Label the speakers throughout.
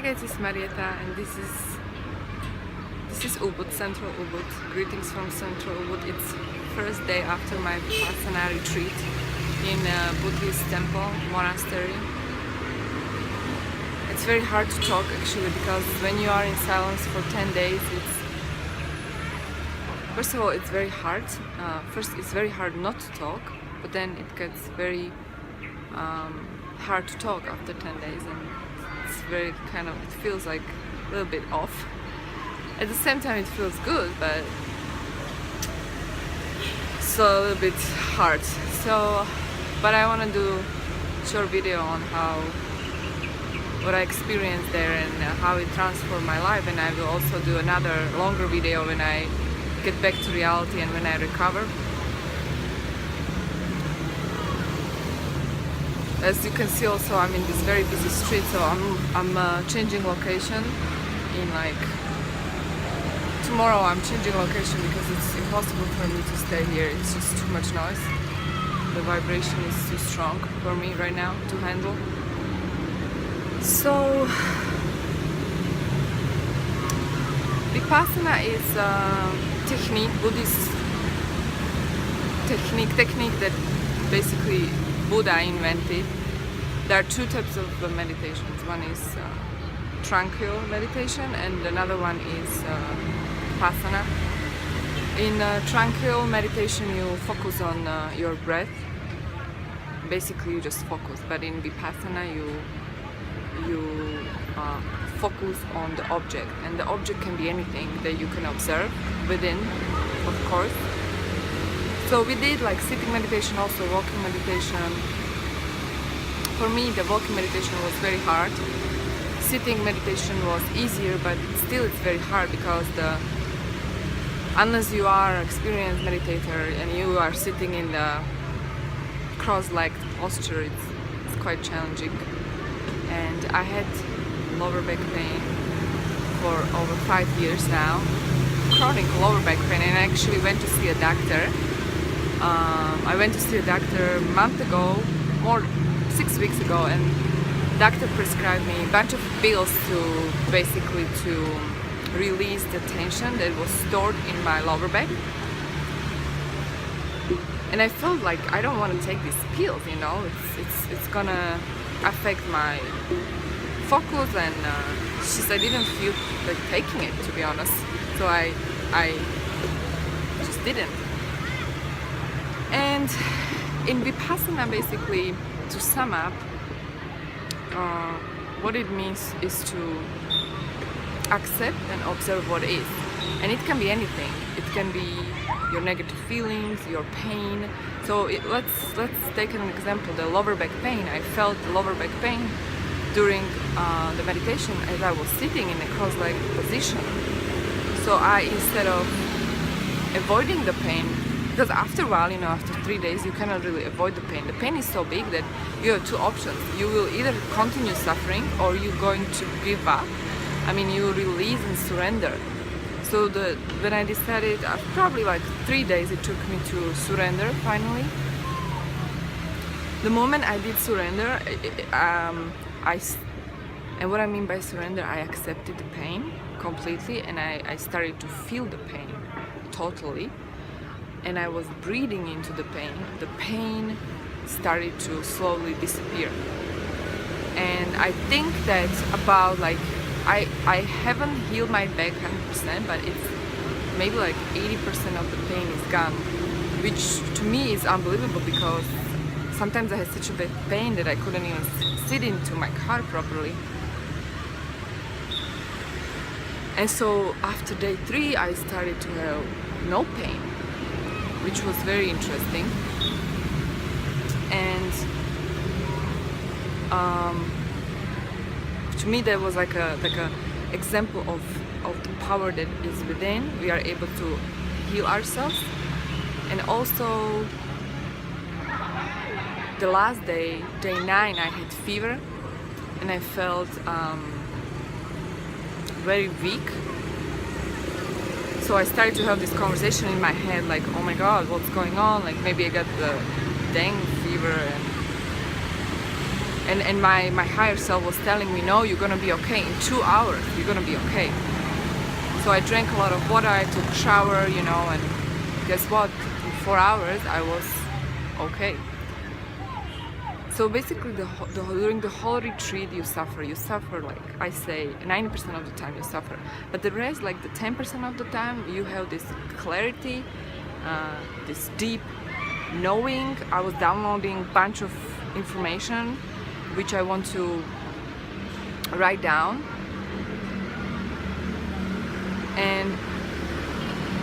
Speaker 1: guys, it's Marieta, and this is Ubud, Central Ubud. Greetings from Central Ubud. It's first day after my Vipassana retreat in a Buddhist temple, monastery. It's very hard to talk actually, because when you are in silence for 10 days, first of all, it's very hard. First, it's very hard not to talk, but then it gets very hard to talk after 10 days, and it's very it feels like a little bit off. At the same time, it feels good, but so a little bit hard. But I want to do a short video on what I experienced there and how it transformed my life, and I will also do another longer video when I get back to reality and when I recover. As you can see, also I'm in this very busy street, so I'm changing location. Tomorrow I'm changing location because it's impossible for me to stay here. It's just too much noise. The vibration is too strong for me right now to handle. So Vipassana is a technique, Buddhist technique that basically Buddha invented. There are two types of meditations. One is tranquil meditation, and another one is Vipassana. In tranquil meditation, you focus on your breath. Basically, you just focus. But in Vipassana, you focus on the object, and the object can be anything that you can observe within, of course. So we did like sitting meditation, also walking meditation. For me, the walking meditation was very hard. Sitting meditation was easier, but still it's very hard because unless you are an experienced meditator and you are sitting in the cross-legged posture, it's quite challenging. And I had lower back pain for over 5 years now, chronic lower back pain, and I actually went to see a doctor. I went to see a doctor a month ago, 6 weeks ago, and the doctor prescribed me a bunch of pills to release the tension that was stored in my lower back. And I felt like I don't want to take these pills, it's gonna affect my focus, and I didn't feel like taking it, to be honest. So I just didn't. And in Vipassana, basically, to sum up, what it means is to accept and observe what is. And it can be anything. It can be your negative feelings, your pain. So let's take an example, the lower back pain. I felt the lower back pain during the meditation as I was sitting in a cross-legged position. So instead of avoiding the pain, because after a while, after 3 days, you cannot really avoid the pain. The pain is so big that you have two options. You will either continue suffering, or you're going to give up. You release and surrender. So when I decided, probably like 3 days it took me to surrender finally. The moment I did surrender, and what I mean by surrender, I accepted the pain completely, and I started to feel the pain totally. And I was breathing into the pain. The pain started to slowly disappear. And I think that about I haven't healed my back 100%, but it's maybe like 80% of the pain is gone, which to me is unbelievable, because sometimes I had such a bad pain that I couldn't even sit into my car properly. And so after day 3, I started to have no pain, which was very interesting. And to me, that was like a example of the power that is within. We are able to heal ourselves. And also the last day, day 9, I had fever, and I felt very weak. So I started to have this conversation in my head, like, oh my god, what's going on? Like, maybe I got the dengue fever. And my higher self was telling me, no, you're gonna be okay. In 2 hours, you're gonna be okay. So I drank a lot of water, I took a shower, you know, and guess what? In 4 hours, I was okay. So basically, during the whole retreat, you suffer, like I say, 90% of the time you suffer. But the rest, like the 10% of the time, you have this clarity, this deep knowing. I was downloading a bunch of information, which I want to write down. And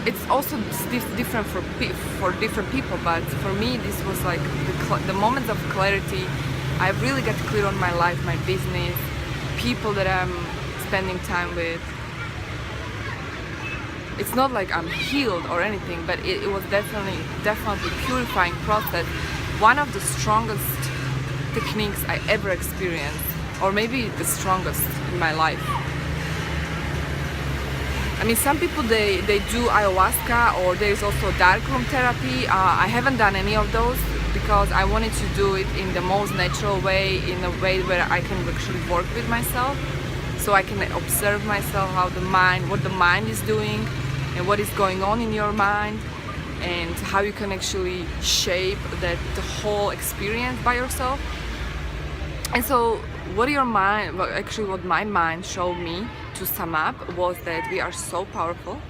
Speaker 1: it's also different for different people, but for me this was like the moments of clarity. I really got clear on my life, my business, people that I'm spending time with. It's not like I'm healed or anything, but it was definitely purifying process. One of the strongest techniques I ever experienced, or maybe the strongest in my life. I mean, some people they do ayahuasca, or there is also dark room therapy. I haven't done any of those because I wanted to do it in the most natural way, in a way where I can actually work with myself, so I can observe myself, what the mind is doing, and what is going on in your mind, and how you can actually shape the whole experience by yourself. And so, what my mind showed me, to sum up, was that we are so powerful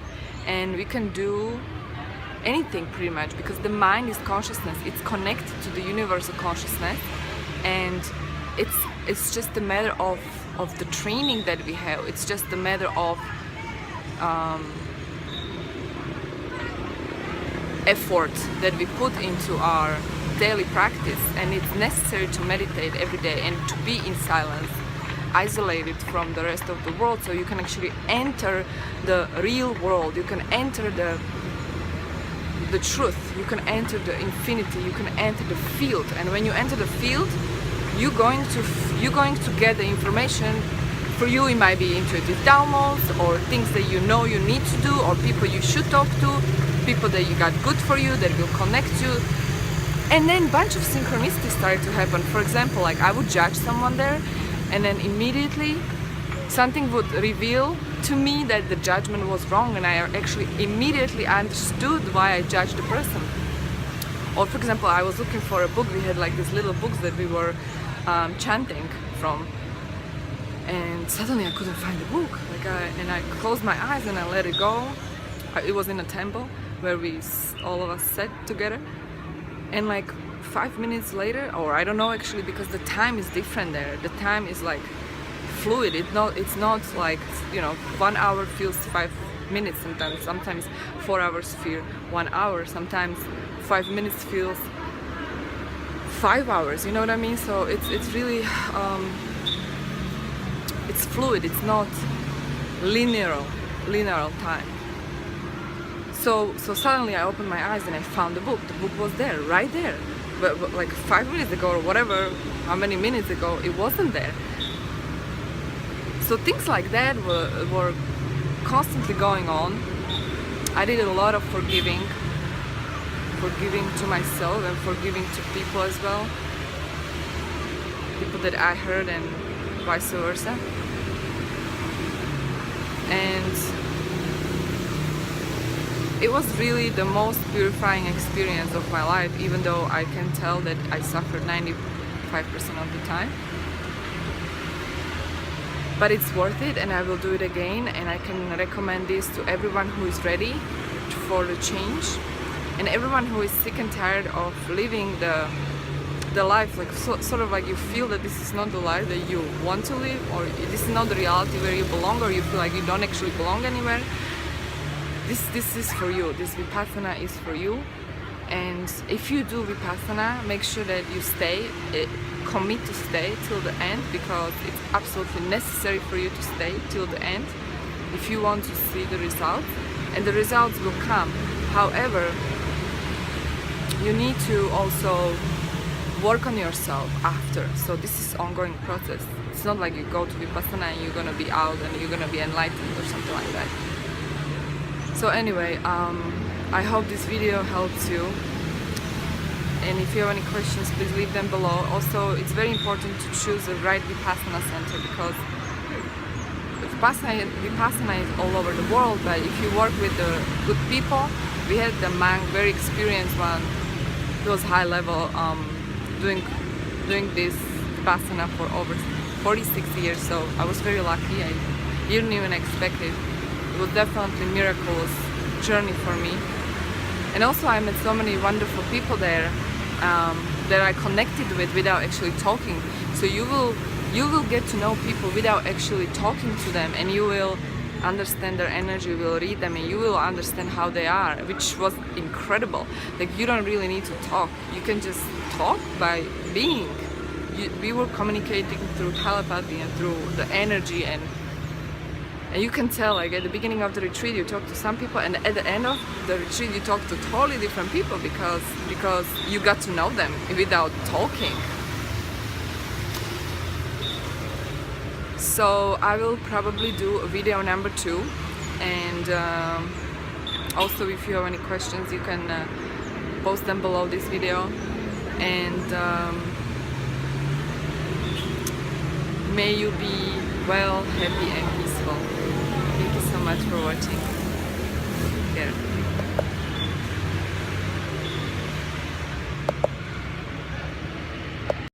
Speaker 1: and we can do anything pretty much, because the mind is consciousness. It's connected to the universal consciousness, and it's just a matter of the training that we have. It's just a matter of effort that we put into our daily practice. And it's necessary to meditate every day and to be in silence, isolated from the rest of the world, so you can actually enter the real world. You can enter the truth, you can enter the infinity, you can enter the field. And when you enter the field, you're going to get the information. For you, it might be intuitive downloads, or things that you know you need to do, or people you should talk to, people that you got good for you, that will connect you. And then a bunch of synchronicity started to happen. For example, like I would judge someone there, and then immediately something would reveal to me that the judgment was wrong, and I actually immediately understood why I judged the person. Or for example, I was looking for a book. We had like these little books that we were chanting from, and suddenly I couldn't find the book. And I closed my eyes and I let it go. It was in a temple where all of us sat together, and like 5 minutes later, or I don't know actually, because the time is different there. The time is like fluid. It's not like, 1 hour feels 5 minutes sometimes. Sometimes 4 hours feel 1 hour. Sometimes 5 minutes feels 5 hours. You know what I mean? So it's really it's fluid. It's not linear time. So suddenly I opened my eyes and I found the book. The book was there, right there. But like 5 minutes ago or whatever, how many minutes ago, it wasn't there. So things like that were constantly going on. I did a lot of forgiving to myself and forgiving to people as well. People that I hurt, and vice versa. And it was really the most purifying experience of my life, even though I can tell that I suffered 95% of the time. But it's worth it, and I will do it again, and I can recommend this to everyone who is ready for the change, and everyone who is sick and tired of living the life, like sort of like you feel that this is not the life that you want to live, or this is not the reality where you belong, or you feel like you don't actually belong anywhere. This is for you. This Vipassana is for you. And if you do Vipassana, make sure that you stay, commit to stay till the end, because it's absolutely necessary for you to stay till the end if you want to see the results, and the results will come. However, you need to also work on yourself after. So this is ongoing process. It's not like you go to Vipassana and you're gonna be out and you're gonna be enlightened or something like that. So anyway, I hope this video helps you. And if you have any questions, please leave them below. Also, it's very important to choose the right Vipassana center, because Vipassana is all over the world, but if you work with the good people, we had the monk, very experienced one, he was high level, doing this Vipassana for over 46 years, so I was very lucky. I didn't even expect it. It was definitely a miraculous journey for me. And also I met so many wonderful people there that I connected with without actually talking. So you will get to know people without actually talking to them, and you will understand their energy, you will read them, and you will understand how they are, which was incredible. Like, you don't really need to talk. You can just talk by being. We were communicating through telepathy and through the energy, and you can tell, like, at the beginning of the retreat you talk to some people, and at the end of the retreat you talk to totally different people, because you got to know them without talking. So I will probably do a video number 2, and also if you have any questions you can post them below this video, and may you be well, happy and peaceful. Thank you so much for watching. Take care.